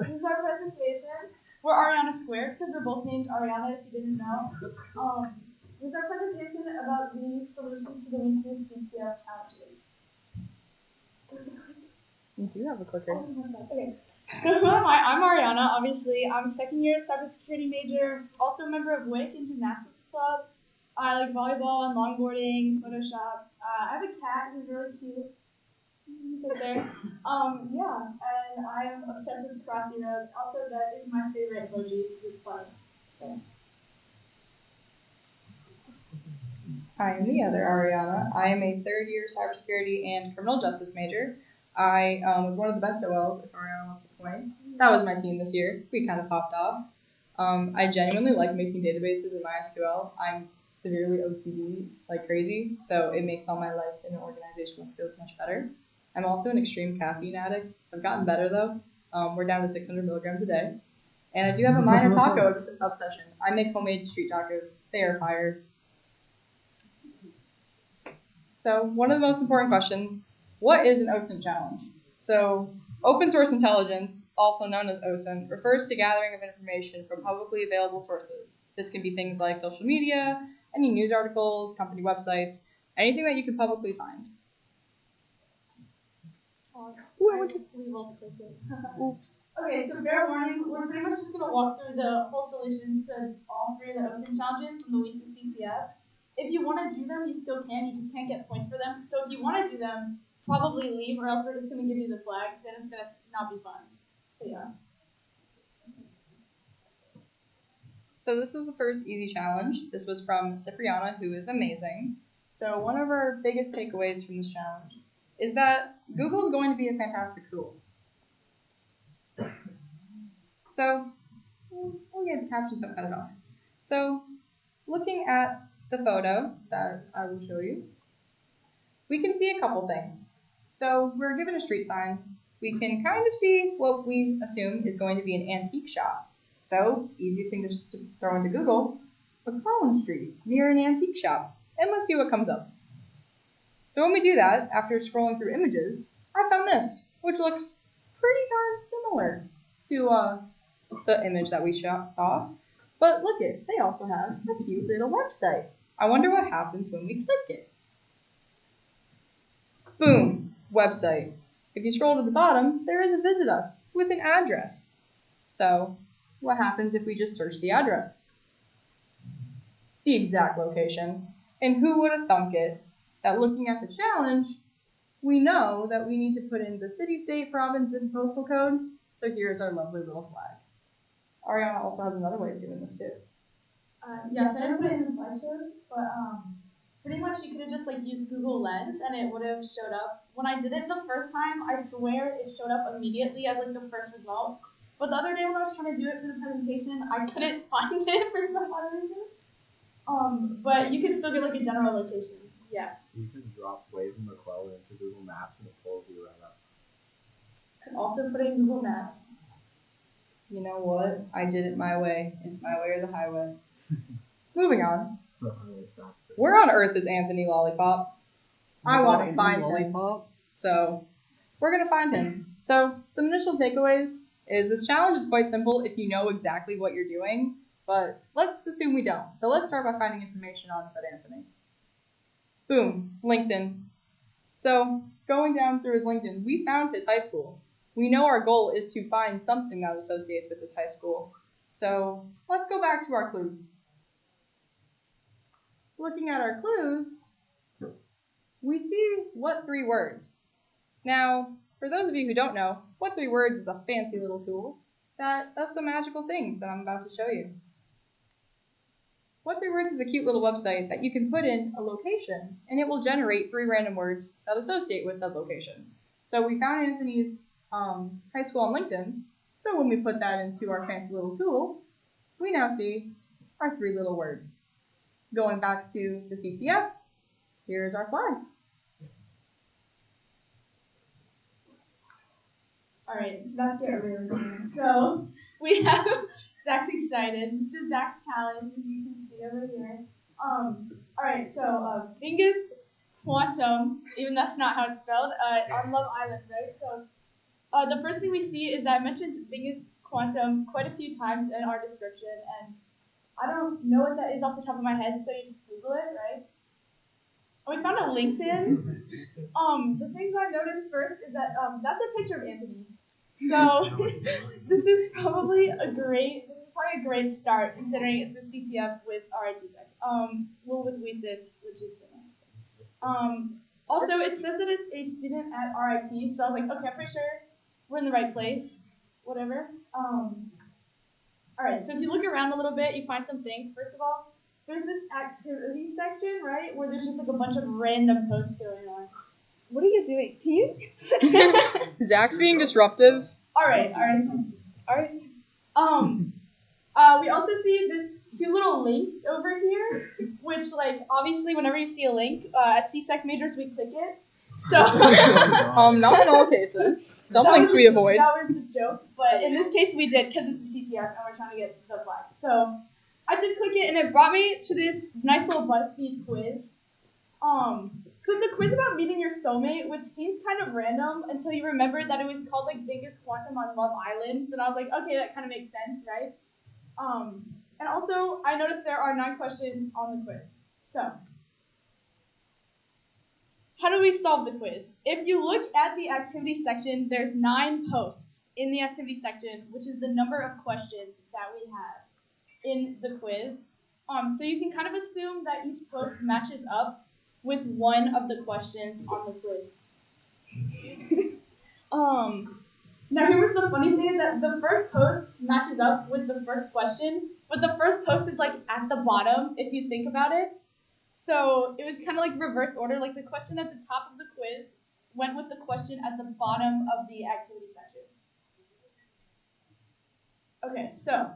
This is our presentation. We're Ariana squared because we're both named Ariana, if you didn't know. This is our presentation about the solutions to the WiCyS CTF challenges. You do have a clicker. Okay. So who am I? I'm Ariana, obviously. I'm a second year cybersecurity major, also a member of WiC and gymnastics club. I like volleyball and longboarding, Photoshop. I have a cat who's really cute. He's right there. Yeah, and I am obsessed with Crossy Road. Also, that is my favorite emoji because it's funny. So. I am the other Ariana. I am a third year cybersecurity and criminal justice major. I was one of the best OLs, if Ariana wants to point. That was my team this year. We kind of popped off. I genuinely like making databases in MySQL. I'm severely OCD like crazy, so it makes all my life and organizational skills much better. I'm also an extreme caffeine addict. I've gotten better though. We're down to 600 milligrams a day. And I do have a minor taco obsession. I make homemade street tacos. They are fire. So one of the most important questions, what is an OSINT challenge? So open source intelligence, also known as OSINT, refers to gathering of information from publicly available sources. This can be things like social media, any news articles, company websites, anything that you can publicly find. Ooh, I went to Oops. Okay, so fair warning, we're pretty much just going to walk through the whole solutions to all three of the OSINT challenges from the WiCyS CTF. If you want to do them, you still can. You just can't get points for them. So if you want to do them, probably leave, or else we're just going to give you the flags, and it's going to not be fun. So yeah. So this was the first easy challenge. This was from Arianna, who is amazing. So one of our biggest takeaways from this challenge is that Google is going to be a fantastic tool. So, yeah, the captions don't cut it off. So, looking at the photo that I will show you, we can see a couple things. So, we're given a street sign. We can kind of see what we assume is going to be an antique shop. So, easiest thing to throw into Google, McClellan Street, near an antique shop, and let's see what comes up. So when we do that, after scrolling through images, I found this, which looks pretty darn similar to the image that we saw. But look it, they also have a cute little website. I wonder what happens when we click it. Boom, website. If you scroll to the bottom, there is a visit us with an address. So what happens if we just search the address? The exact location. And who would have thunk it? That looking at the challenge, we know that we need to put in the city, state, province, and postal code. So here's our lovely little flag. Ariana also has another way of doing this too. Yes, I didn't put it in the slideshows, but pretty much you could have just used Google Lens and it would have showed up. When I did it the first time, I swear it showed up immediately as the first result. But the other day when I was trying to do it for the presentation, I couldn't find it for some odd reason. But you can still get a general location. Yeah. You can drop Wave and McClellan into Google Maps and it pulls you right up. Could also put it in Google Maps. You know what? I did it my way. It's my way or the highway. Moving on. The highway's faster. Where on earth is Anthony Lollipop? I want to find him. So we're going to find him. So some initial takeaways is this challenge is quite simple if you know exactly what you're doing, but let's assume we don't. So let's start by finding information on said Anthony. Boom, LinkedIn. So going down through his LinkedIn, we found his high school. We know our goal is to find something that associates with this high school. So let's go back to our clues. Looking at our clues, we see what 3 words. Now, for those of you who don't know, what 3 words is a fancy little tool that does some magical things that I'm about to show you. What 3 words is a cute little website that you can put in a location and it will generate 3 random words that associate with said location. So we found Anthony's high school on LinkedIn. So when we put that into our fancy little tool, we now see our 3 little words. Going back to the CTF, here's our flag. All right, it's about to get really good. So we have Zach's excited. This is Zach's challenge, as you can see over here. All right, so Bingus Quantum, even that's not how it's spelled, on Love Island, right? So the first thing we see is that it mentions biggest quantum quite a few times in our description, and I don't know what that is off the top of my head, so you just Google it, right? And we found a LinkedIn. The things I noticed first is that that's a picture of Anthony. So this is probably a great start considering it's a CTF with RITSEC. Well, with WiCyS, which is the next. Also, it says that it's a student at RIT, so I was like, okay, I'm pretty sure we're in the right place. Whatever. All right, so if you look around a little bit, you find some things. First of all, there's this activity section, right, where there's just like a bunch of random posts going on. What are you doing? Team? Zach's being disruptive. All right. We also see this cute little link over here, which, like, obviously, whenever you see a link, as CSEC majors, we click it. So, not in all cases. Some links we avoid. That was a joke, but in this case, we did because it's a CTF and we're trying to get the flag. So, I did click it, and it brought me to this nice little BuzzFeed quiz. So it's a quiz about meeting your soulmate, which seems kind of random until you remember that it was called like Biggest Quantum on Love Island. And I was like, okay, that kind of makes sense, right? And also, I noticed there are 9 questions on the quiz. So, how do we solve the quiz? If you look at the activity section, there's 9 posts in the activity section, which is the number of questions that we have in the quiz. So you can kind of assume that each post matches up with one of the questions on the quiz. Now here's the funny thing is that the first post matches up with the first question, but the first post is like at the bottom if you think about it. So it was kind of like reverse order, like the question at the top of the quiz went with the question at the bottom of the activity section. Okay, so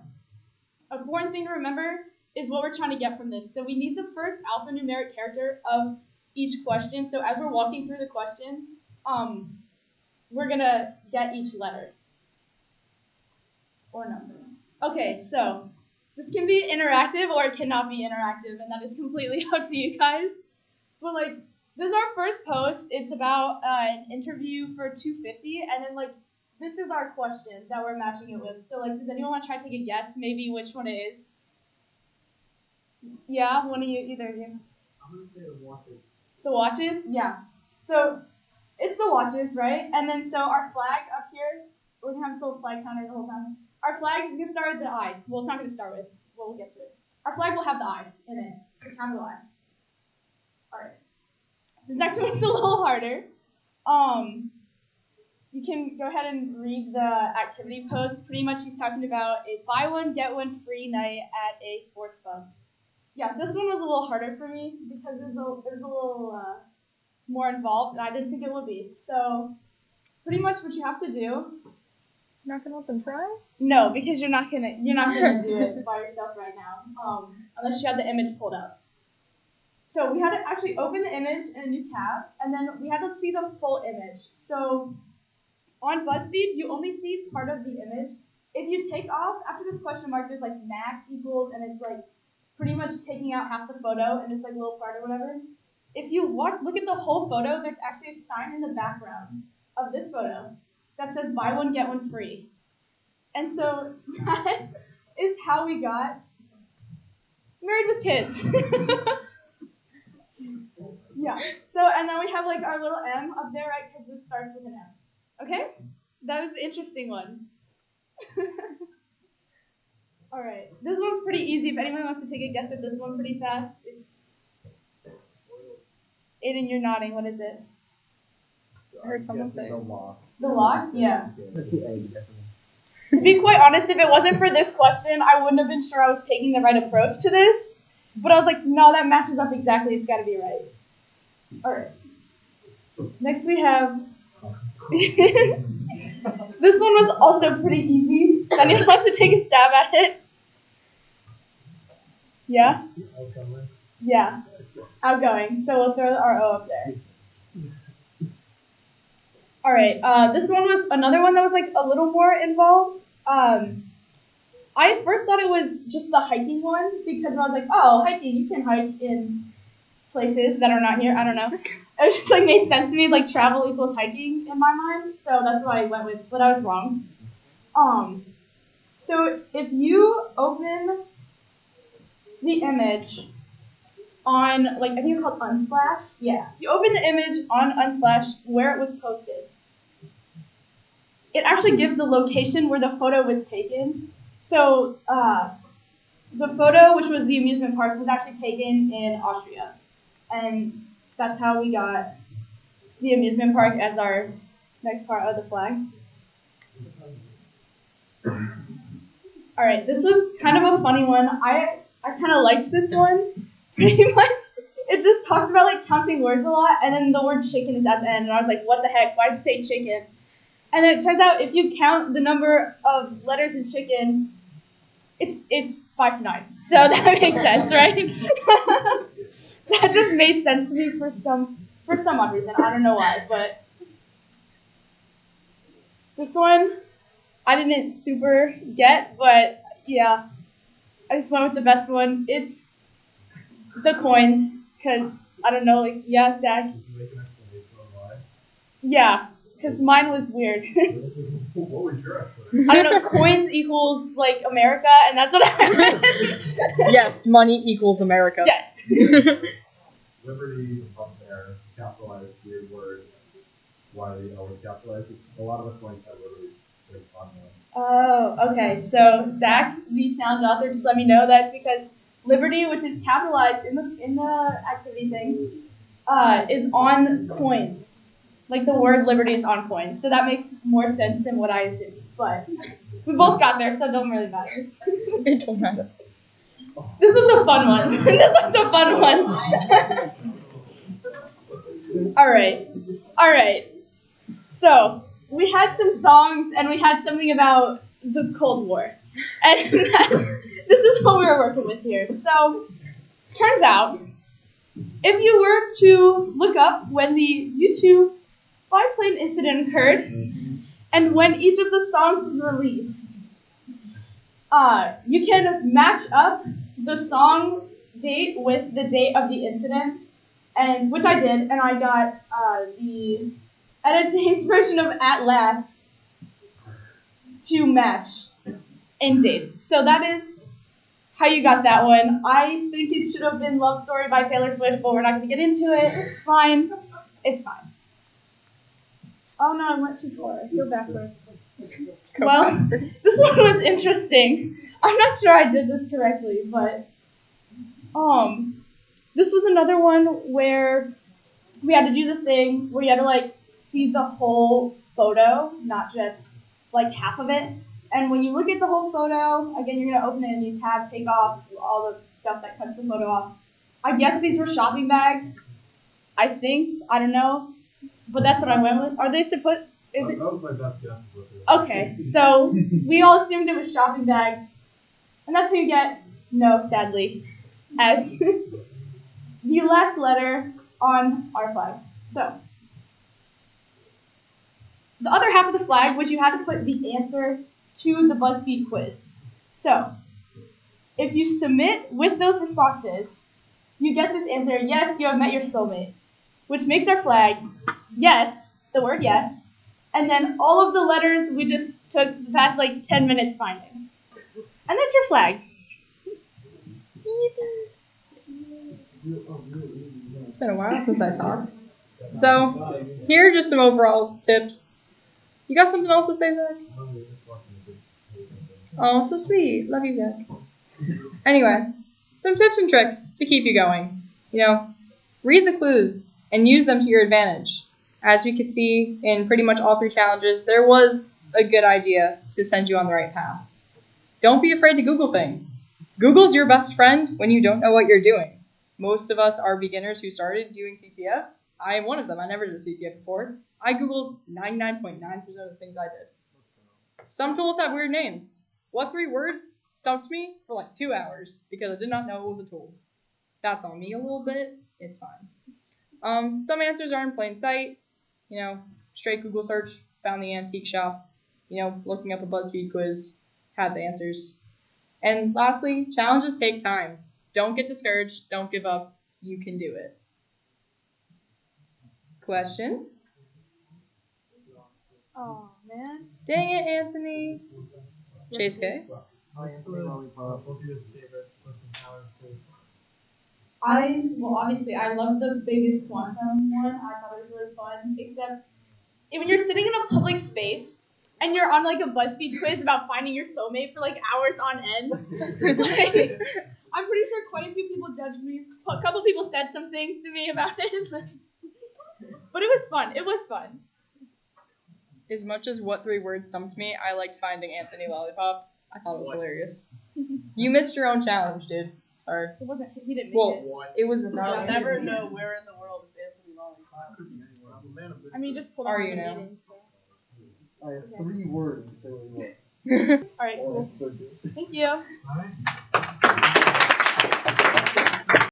an important thing to remember is what we're trying to get from this. So we need the first alphanumeric character of each question. So as we're walking through the questions, we're gonna get each letter or number. Okay, so this can be interactive or it cannot be interactive, and that is completely up to you guys. But like, this is our first post. It's about an interview for 250, and then like, this is our question that we're matching it with. So like, does anyone want to try to take a guess maybe which one it is? Yeah, one of you, either of you. I'm gonna say the watches. The watches? Yeah. So it's the watches, right? And then so our flag up here, we're gonna have this little flag counter the whole time. Our flag is gonna start with the I. Well, it's not gonna start with. Well, we'll get to it. Our flag will have the I in it. So count the I. All right. This next one's a little harder. You can go ahead and read the activity post. Pretty much, he's talking about a buy one get one free night at a sports pub. Yeah, this one was a little harder for me because it was a little more involved, and I didn't think it would be. So, pretty much what you have to do. You're not gonna let them try? No, because you're not gonna do it by yourself right now, unless you have the image pulled up. So we had to actually open the image in a new tab, and then we had to see the full image. So on BuzzFeed, you only see part of the image. If you take off after this question mark, there's like max equals, and it's like pretty much taking out half the photo in this like little part or whatever. If you look at the whole photo, there's actually a sign in the background of this photo that says buy one, get one free. And so that is how we got married with kids. Yeah. So, and then we have like our little M up there, right? Because this starts with an M. Okay? That was an interesting one. All right. This one's pretty easy. If anyone wants to take a guess at this one pretty fast, it's Aiden, you're nodding. What is it? I heard someone say the lock. The locks? Yeah. That's the egg, definitely. To be quite honest, if it wasn't for this question, I wouldn't have been sure I was taking the right approach to this. But I was like, no, that matches up exactly. It's got to be right. All right. Next we have... This one was also pretty easy. If anyone wants to take a stab at it. Yeah? Yeah. Outgoing. So we'll throw our O up there. All right. This one was another one that was like a little more involved. I first thought it was just the hiking one because I was like, oh, hiking, you can hike in places that are not here. I don't know. It was just like made sense to me. Like travel equals hiking in my mind, so that's what I went with. But I was wrong. So if you open the image on, like, I think it's called Unsplash. Yeah. If you open the image on Unsplash where it was posted, it actually gives the location where the photo was taken. So the photo, which was the amusement park, was actually taken in Austria. And that's how we got the amusement park as our next part of the flag. All right, this was kind of a funny one. I kind of liked this one. Pretty much, it just talks about like counting words a lot, and then the word chicken is at the end, and I was like, what the heck? Why does it say chicken? And then it turns out if you count the number of letters in chicken, it's 5 to 9. So that makes sense, right? That just made sense to me for some odd reason. I don't know why, but this one I didn't super get, but yeah, I just went with the best one. It's the coins, because I don't know, like, yeah, Zach. Did you make an explanation on why? Yeah, because mine was weird. What was your explanation? I don't know, coins equals like America, and that's what I read. Yes, money equals America. Yes. Liberty up there, capitalized, weird word. Why the L was capitalized? A lot of us might have liberty like on one. Oh, okay. So Zach, the challenge author, just let me know that's because Liberty, which is capitalized in the activity thing, is on coins. Like the word Liberty is on coins. So that makes more sense than what I assumed. But we both got there, so it don't really matter. It don't matter. This was a fun one. This was a fun one. All right. So we had some songs and we had something about the Cold War. And this is what we were working with here. So turns out, if you were to look up when the U-2 spy plane incident occurred and when each of the songs was released, you can match up the song date with the date of the incident, and which I did, and I got the Etta James version of At Last to match in dates. So that is how you got that one. I think it should have been Love Story by Taylor Swift, but we're not going to get into it. It's fine. It's fine. Oh no, I went too far. Go backwards. Well, this one was interesting. I'm not sure I did this correctly, but this was another one where we had to do the thing where you had to like see the whole photo, not just like half of it. And when you look at the whole photo, again, you're gonna open it in a new tab, take off all the stuff that cuts the photo off. I guess these were shopping bags. I think, I don't know, but that's what I went with. Are they supposed? That was my best guess. Okay, so we all assumed it was shopping bags, and that's who you get. No, sadly, as the last letter on our flag. So the other half of the flag was you had to put the answer to the BuzzFeed quiz. So if you submit with those responses, you get this answer: yes, you have met your soulmate, which makes our flag yes, the word yes. And then all of the letters we just took the past like 10 minutes finding. And that's your flag. It's been a while since I talked. So, here are just some overall tips. You got something else to say, Zach? Oh, so sweet. Love you, Zach. Anyway, some tips and tricks to keep you going. Read the clues and use them to your advantage. As we could see in pretty much all 3 challenges, there was a good idea to send you on the right path. Don't be afraid to Google things. Google's your best friend when you don't know what you're doing. Most of us are beginners who started doing CTFs. I am one of them. I never did a CTF before. I Googled 99.9% of the things I did. Some tools have weird names. What 3 words stumped me for like 2 hours because I did not know it was a tool. That's on me a little bit. It's fine. Some answers are in plain sight. Straight Google search, found the antique shop, looking up a BuzzFeed quiz, had the answers. And lastly, challenges take time. Don't get discouraged. Don't give up. You can do it. questions? Oh man. Dang it, Anthony. Chase K. Well, obviously, I love the biggest quantum one. I thought it was really fun. Except when you're sitting in a public space and you're on like a BuzzFeed quiz about finding your soulmate for like hours on end. Like, I'm pretty sure quite a few people judged me. A couple people said some things to me about it. But it was fun. It was fun. As much as what 3 words stumped me, I liked finding Anthony Lollipop. I thought it was hilarious. You missed your own challenge, dude. Sorry. It wasn't. He didn't make Well, it. it was You'll not. never know where in the world is Anthony Lollipop. I mean, just pulled Are out you the now? meeting. So. I have 3 words to say what. All right, cool. Thank you. Alright.